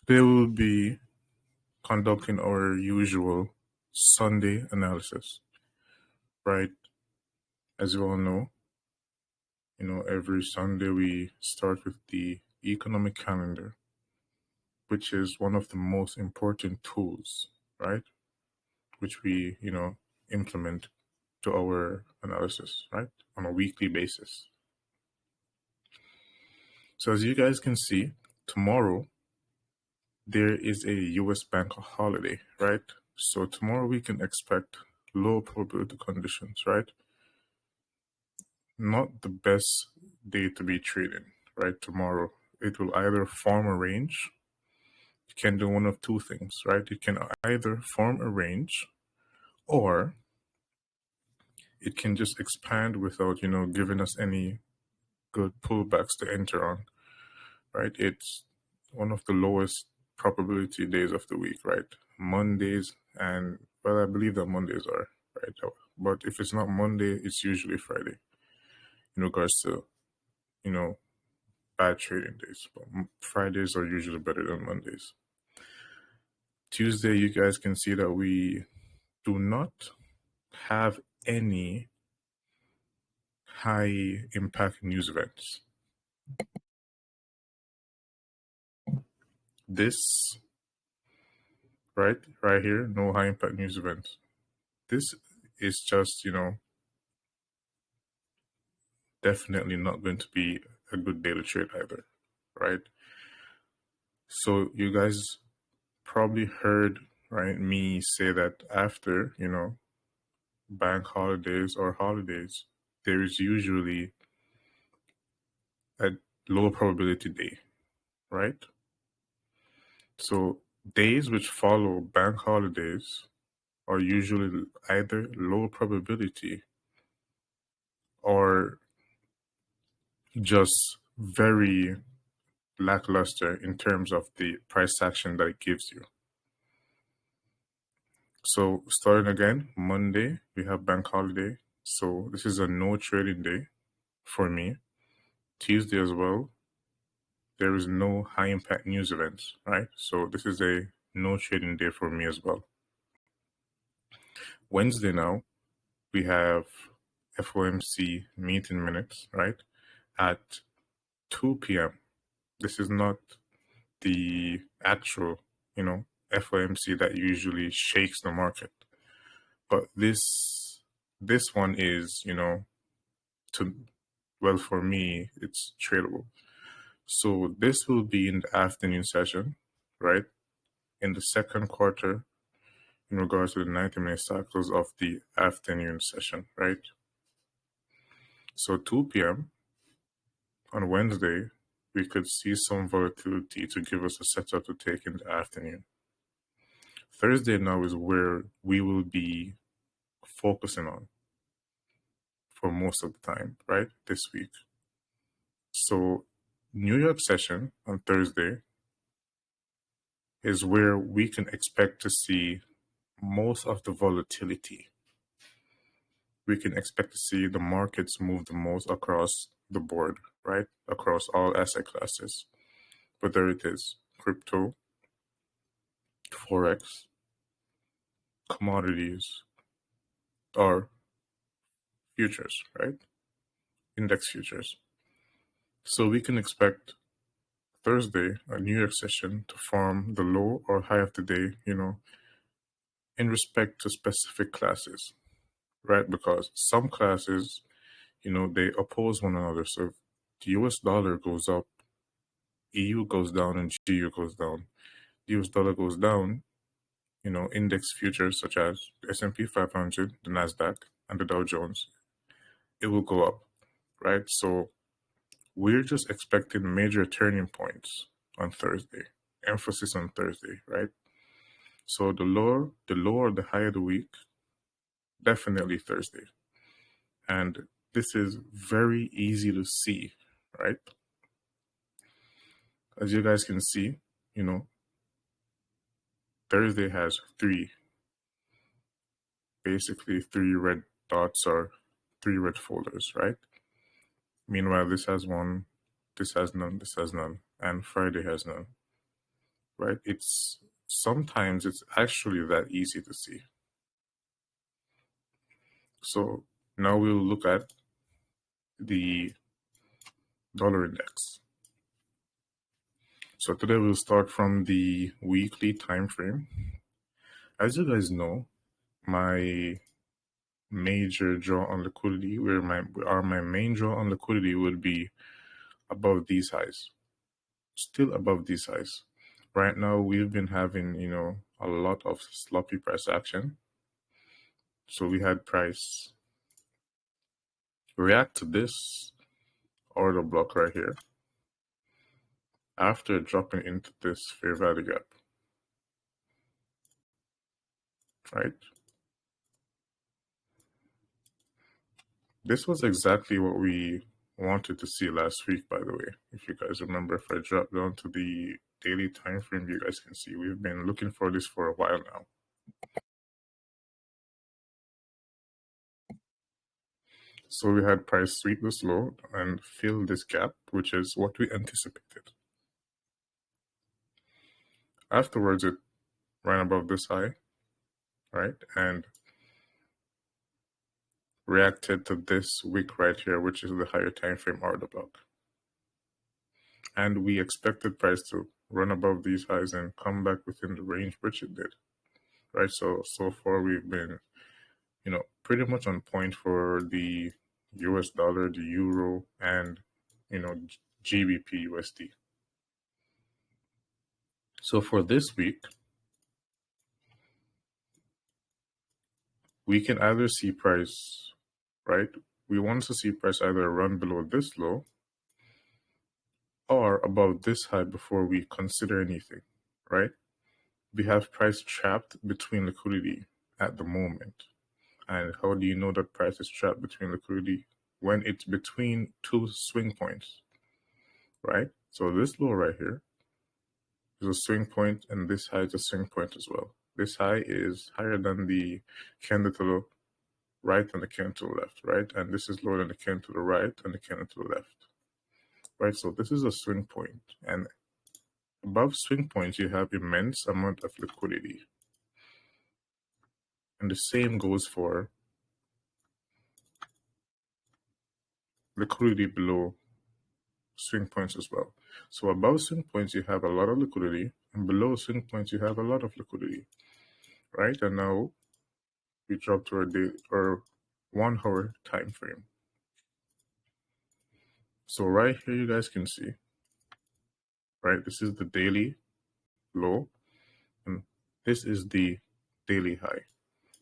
Today we'll be conducting our usual Sunday analysis, right? As you all know, every Sunday we start with the economic calendar, which is one of the most important tools, right? Which we, implement to our analysis, right? On a weekly basis. So as you guys can see, tomorrow there is a US bank holiday, right? So tomorrow we can expect low probability conditions, right? Not the best day to be trading, right? Tomorrow it will either form a range. It can do one of two things, right? It can either form a range or it can just expand without, giving us any good pullbacks to enter on, right? It's one of the lowest probability days of the week, right? Mondays and, well, I believe that Mondays are, right? But if it's not Monday, it's usually Friday in regards to, bad trading days. But Fridays are usually better than Mondays. Tuesday, you guys can see that we do not have any high impact news events. This, right here, no high impact news events. This is just, definitely not going to be a good day to trade either, right? So you guys probably heard, right, me say that after, bank holidays or holidays, there is usually a low probability day, right? So days which follow bank holidays are usually either low probability or just very lackluster in terms of the price action that it gives you. So starting again, Monday, we have bank holiday. So this is a no trading day for me. Tuesday as well, there is no high impact news events, right? So this is a no trading day for me as well. Wednesday now, we have FOMC meeting minutes, right? At 2 p.m. This is not the actual, FOMC that usually shakes the market. But this one is, for me, it's tradable. So this will be in the afternoon session, right? In the second quarter, in regards to the 90-minute cycles of the afternoon session, right? So 2 p.m. on Wednesday, we could see some volatility to give us a setup to take in the afternoon. Thursday now is where we will be focusing on for most of the time, right? This week. So New York session on Thursday is where we can expect to see most of the volatility. We can expect to see the markets move the most across the board, right? Across all asset classes. Whether it is crypto, Forex, commodities, or futures, right? Index futures. So we can expect Thursday, a New York session, to form the low or high of the day, in respect to specific classes, right? Because some classes, they oppose one another. So if the US dollar goes up, EU goes down, and GU goes down. The US dollar goes down, index futures such as the S&P 500, the NASDAQ, and the Dow Jones, it will go up, right? So we're just expecting major turning points on Thursday. Emphasis on Thursday, right? So the lower, the higher the week, definitely Thursday. And this is very easy to see, right? As you guys can see, Thursday has basically three red dots or three red folders, right? Meanwhile, this has one, this has none, this has none, and Friday has none. right? Sometimes it's actually that easy to see. So now we'll look at the dollar index. So today we'll start from the weekly time frame. As you guys know, my major draw on liquidity, my main draw on liquidity would be above these highs, still above these highs. Right now, we've been having, a lot of sloppy price action. So we had price react to this order block right here after dropping into this fair value gap, right? This was exactly what we wanted to see last week, by the way. If you guys remember, if I drop down to the daily time frame, you guys can see we've been looking for this for a while now. So we had price sweep this low and fill this gap, which is what we anticipated. Afterwards, it ran above this high, right? And reacted to this wick right here, which is the higher time frame order block. And we expected price to run above these highs and come back within the range, which it did, right? So far we've been, pretty much on point for the US dollar, the euro, and, GBP USD. So for this week, we can either see price, right? We want to see price either run below this low or above this high before we consider anything, right? We have price trapped between liquidity at the moment. And how do you know that price is trapped between liquidity? When it's between two swing points, right? So this low right here is a swing point, and this high is a swing point as well. This high is higher than the candle to the right and the candle to the left, right? And this is lower than the candle to the right and the candle to the left, right? So this is a swing point, and above swing points, you have immense amount of liquidity. And the same goes for liquidity below swing points as well. So above swing points, you have a lot of liquidity, and below swing points, you have a lot of liquidity, right? And now we drop to our day or 1 hour time frame. So right here, you guys can see, right? This is the daily low, and this is the daily high.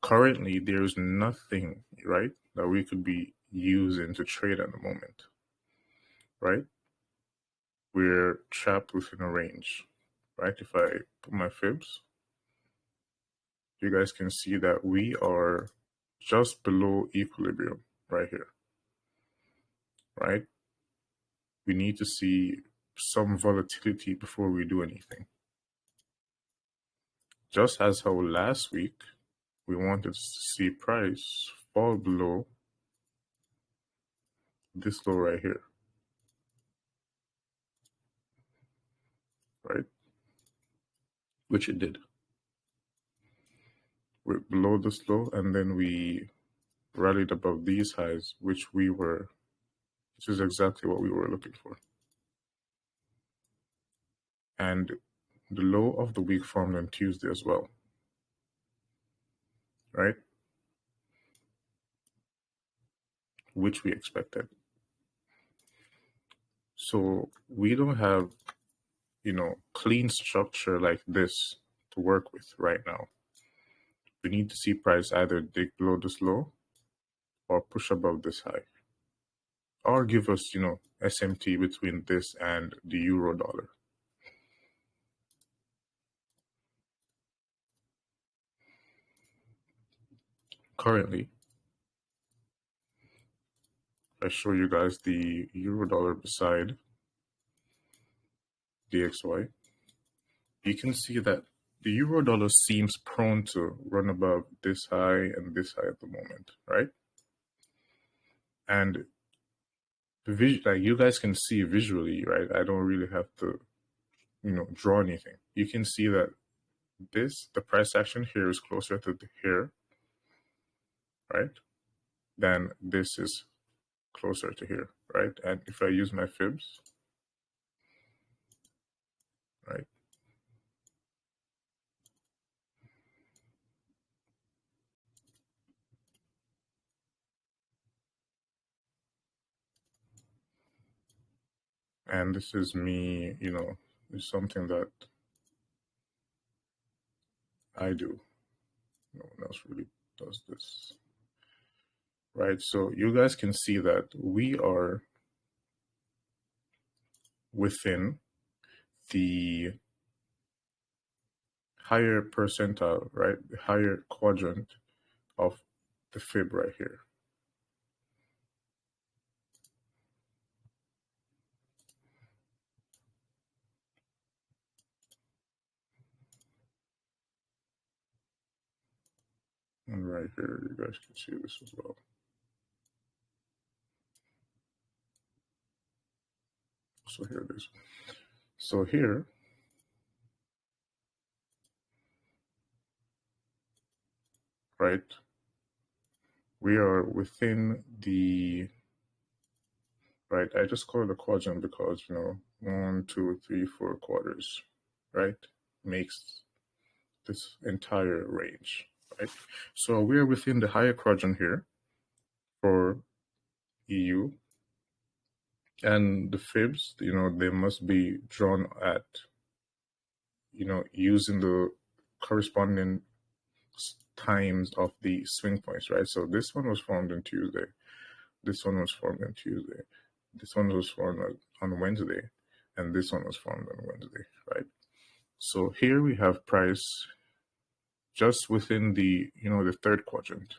Currently, there's nothing, right, that we could be using to trade at the moment, right? We're trapped within a range, right? If I put my fibs, you guys can see that we are just below equilibrium right here, right? We need to see some volatility before we do anything. Just as how last week we wanted to see price fall below this low right here, right? Which it did. We're below this low, and then we rallied above these highs, which is exactly what we were looking for. And the low of the week formed on Tuesday as well, right? Which we expected. So we don't have, clean structure like this to work with right now. We need to see price either dig below this low or push above this high, or give us, SMT between this and the euro dollar. Currently, I show you guys the euro dollar beside DXY. You can see that the euro dollar seems prone to run above this high and this high at the moment, right? And like you guys can see visually, right? I don't really have to draw anything. You can see that the price action here is closer to here, right? Than this is closer to here, right? And if I use my fibs, right? And this is me, it's something that I do. No one else really does this, right? So you guys can see that we are within the higher percentile, right? The higher quadrant of the fib right here. And right here, you guys can see this as well. So here it is. So here, right, we are within the, right, I just call it a quadrant because, 1, 2, 3, 4 quarters, right, makes this entire range, right? So we are within the higher quadrant here for EU, and the fibs, they must be drawn at, using the corresponding times of the swing points, right? So this one was formed on Tuesday. This one was formed on Tuesday. This one was formed on Wednesday. And this one was formed on Wednesday, right? So here we have price just within the, the third quadrant.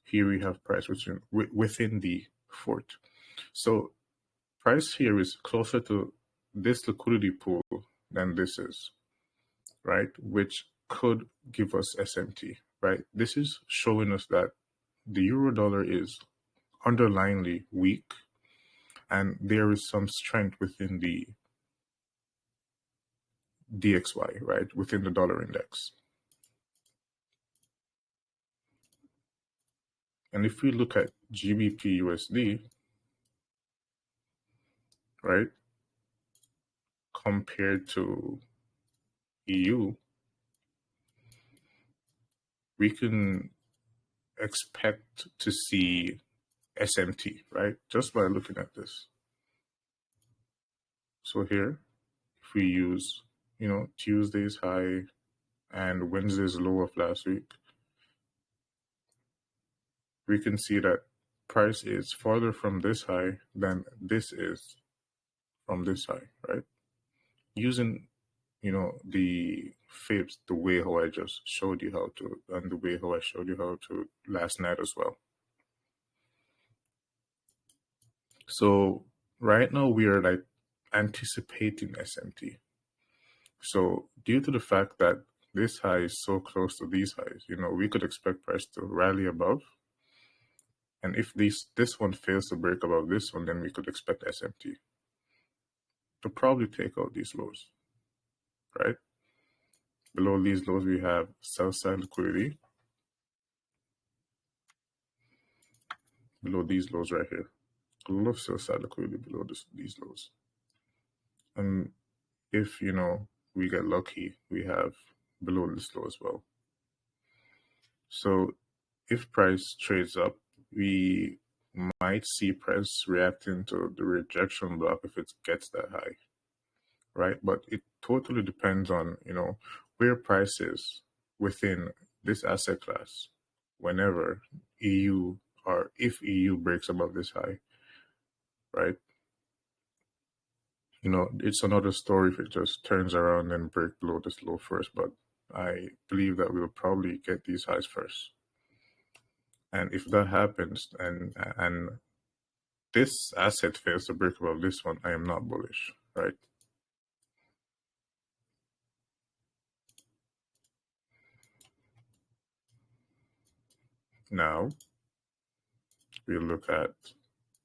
Here we have price within the fourth. So price here is closer to this liquidity pool than this is, right? Which could give us SMT, right? This is showing us that the euro dollar is underlyingly weak and there is some strength within the DXY, right? Within the dollar index. And if we look at GBP USD, right, compared to EU, we can expect to see SMT, right? Just by looking at this. So here, if we use, Tuesday's high and Wednesday's low of last week, we can see that price is farther from this high than this is from this high, right? Using, the fibs the way how I just showed you how to, and the way how I showed you how to last night as well. So right now we are like anticipating SMT. So due to the fact that this high is so close to these highs, we could expect price to rally above. And if this one fails to break above this one, then we could expect SMT to probably take out these lows, right? Below these lows, we have sell side liquidity. Below these lows right here. A lot of sell side liquidity below these lows. And if, we get lucky, we have below this low as well. So if price trades up, we might see price reacting to the rejection block if it gets that high, right? But it totally depends on, where price is within this asset class whenever EU or if EU breaks above this high, right? It's another story if it just turns around and break below this low first, but I believe that we'll probably get these highs first. And if that happens and this asset fails to break above this one, I am not bullish, right? Now, we look at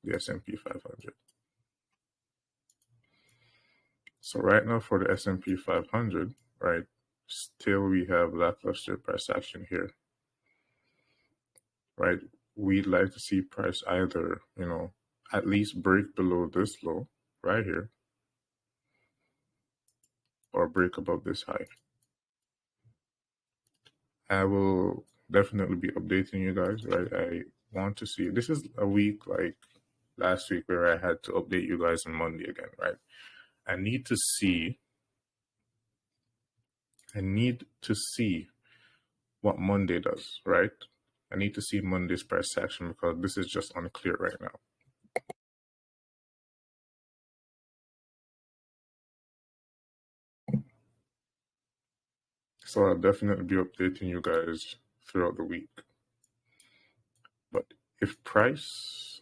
the S&P 500. So right now for the S&P 500, right, still we have lackluster price action here, right? We'd like to see price either, at least break below this low right here or break above this high. I will definitely be updating you guys, right? I want to see, this is a week like last week where I had to update you guys on Monday again, right? I need to see what Monday does, right? I need to see Monday's price action because this is just unclear right now. So I'll definitely be updating you guys throughout the week. But if price,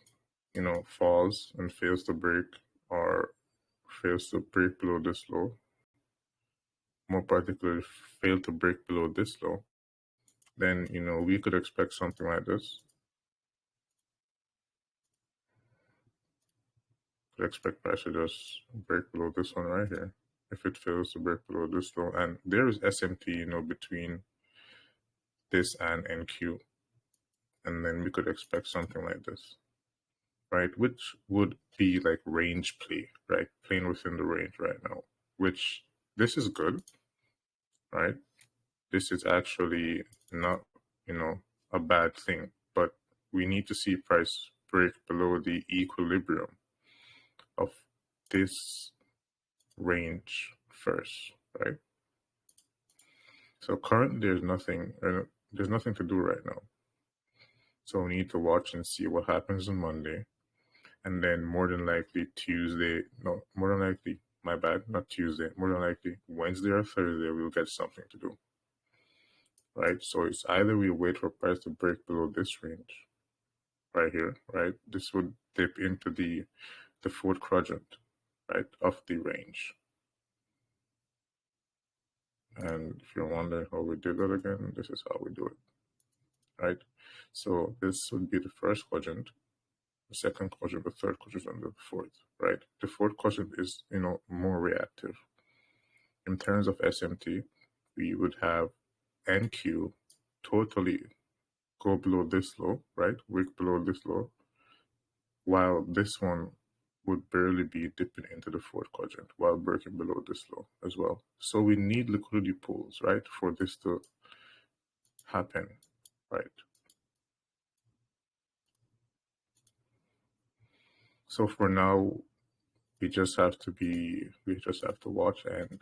falls and fails to break or fails to break below this low, more particularly fail to break below this low, then, we could expect something like this. Could expect price to just break below this one right here. If it fails to break below this low, and there is SMT, between this and NQ, and then we could expect something like this, right? Which would be like range play, right? Playing within the range right now, which this is good, right? This is actually not, a bad thing, but we need to see price break below the equilibrium of this range first, right? So currently there's nothing to do right now. So we need to watch and see what happens on Monday. And then more than likely not Tuesday, more than likely Wednesday or Thursday, we'll get something to do, right? So it's either we wait for price to break below this range right here, right? This would dip into the fourth quadrant, right, of the range. And if you're wondering how we do that again, this is how we do it, right? So this would be the first quadrant, the second quadrant, the third quadrant, and the fourth, right? The fourth quadrant is, more reactive. In terms of SMT, we would have NQ totally go below this low, right? Wick below this low, while this one would barely be dipping into the fourth quadrant while breaking below this low as well. So we need liquidity pools, right, for this to happen, right? So for now, we just have to watch and,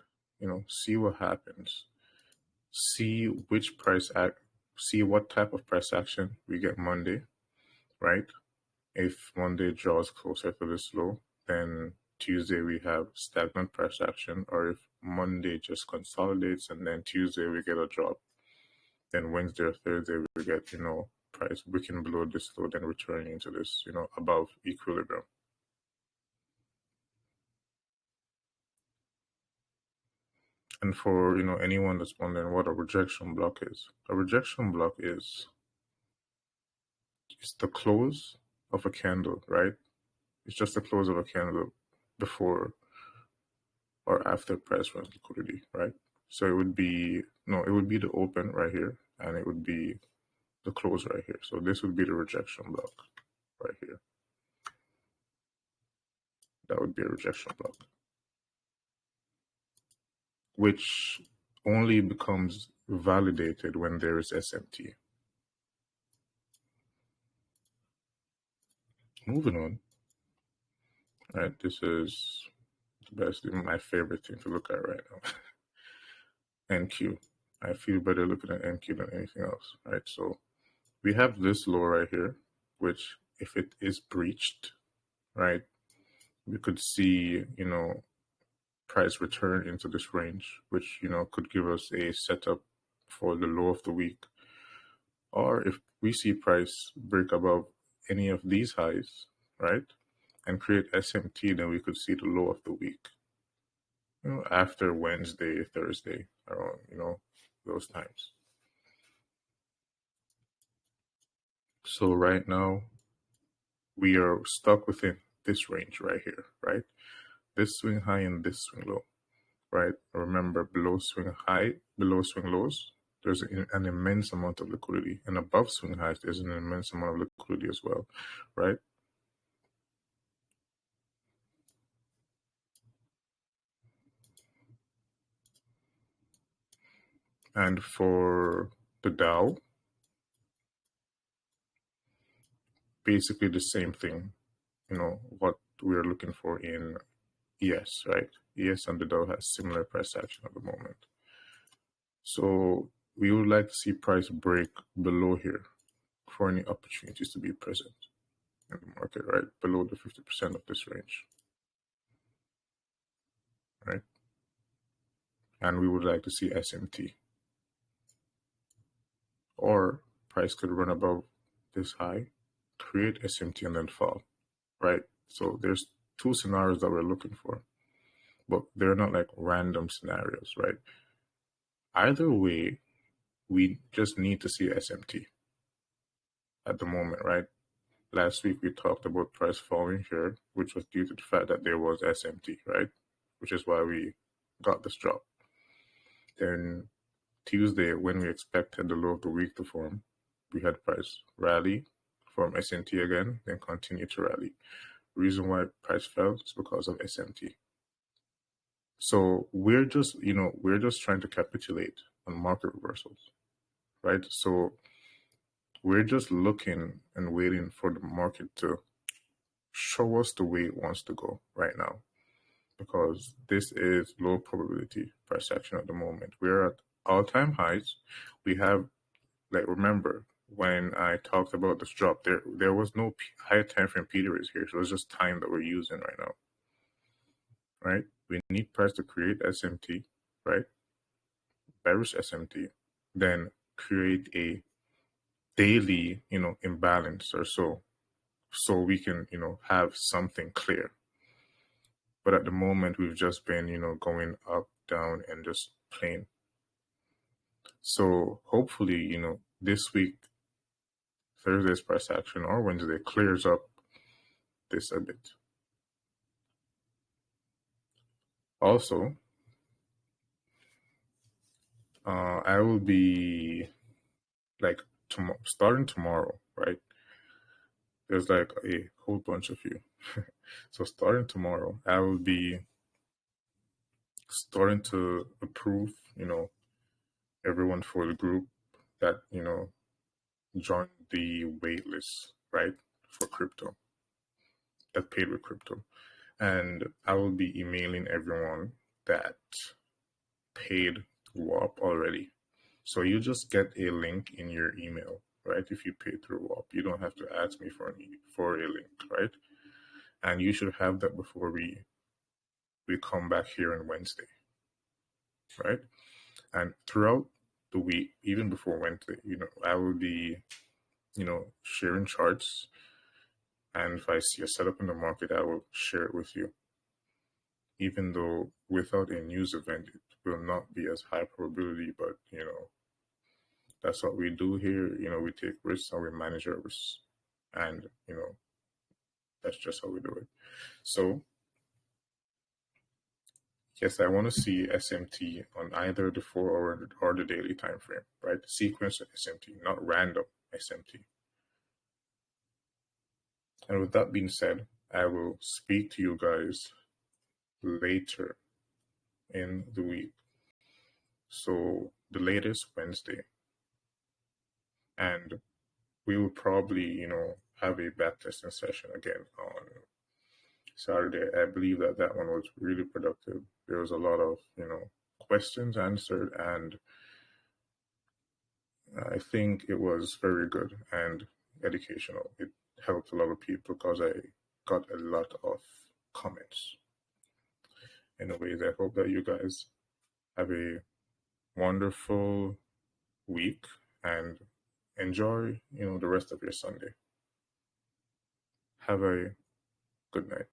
see what happens. See what type of price action we get Monday, right? If Monday draws closer to this low, then Tuesday we have stagnant price action, or if Monday just consolidates and then Tuesday we get a drop, then Wednesday or Thursday we get, price breaking below this low, then returning into this, above equilibrium. And for, anyone that's wondering what a rejection block is, a rejection block is the close of a candle, right? It's just the close of a candle before or after price runs liquidity, right? So it would be the open right here, and it would be the close right here. So this would be the rejection block right here. That would be a rejection block, which only becomes validated when there is SMT. Moving on. All right, this is the best, my favorite thing to look at right now. NQ. I feel better looking at NQ than anything else, right? So we have this low right here, which if it is breached, right, we could see, price return into this range, which, could give us a setup for the low of the week. Or if we see price break above any of these highs, right, and create SMT, then we could see the low of the week, after Wednesday, Thursday, around, those times. So right now, we are stuck within this range right here, right? This swing high and this swing low. right? Remember, below swing high, below swing lows, there's an immense amount of liquidity, and above swing highs, there's an immense amount of liquidity as well, right? And for the Dow, basically the same thing, what we're looking for in ES, right? ES and the Dow has similar price action at the moment. So we would like to see price break below here for any opportunities to be present in the market, right? Below the 50% of this range, right? And we would like to see SMT. Or price could run above this high, create SMT, and then fall, right? So there's two scenarios that we're looking for, but they're not like random scenarios, right? Either way, we just need to see SMT at the moment, right? Last week we talked about price falling here, which was due to the fact that there was SMT, right? Which is why we got this drop. Then Tuesday, when we expected the low of the week to form, we had price rally, form SMT again, then continue to rally. Reason why price fell is because of SMT. So we're just trying to capitulate on market reversals, right? So we're just looking and waiting for the market to show us the way it wants to go right now, because this is low probability price action at the moment. We're at all-time highs. We have, like, remember when I talked about this drop, there was no higher time frame P raise here, so it's just time that we're using right now, right? We need price to create SMT, right? Bearish SMT, then create a daily, imbalance or so we can, have something clear. But at the moment, we've just been, going up, down, and just plain. So hopefully, this week, Thursday's price action or Wednesday clears up this a bit. Also, I will be like starting tomorrow, right? There's like a whole bunch of you. So starting tomorrow, I will be starting to approve, everyone for the group that, joined the wait list, right? For crypto, that paid with crypto. And I will be emailing everyone that paid WAP already. So you just get a link in your email, right? If you pay through WAP, you don't have to ask me for a link, right? And you should have that before we come back here on Wednesday, right? And throughout the week, even before Wednesday, I will be, sharing charts. And if I see a setup in the market, I will share it with you. Even though without a news event, it will not be as high probability, but that's what we do here. We take risks and we manage our risks, and that's just how we do it. So yes, I want to see SMT on either the 4 or the daily time frame, right? Sequence of SMT, not random SMT. And with that being said, I will speak to you guys later in the week. So the latest Wednesday. And we will probably, have a backtesting session again on Saturday. I believe that one was really productive. There was a lot of, questions answered, and I think it was very good and educational. It helped a lot of people because I got a lot of comments. Anyways, I hope that you guys have a wonderful week and enjoy, the rest of your Sunday. Have a good night.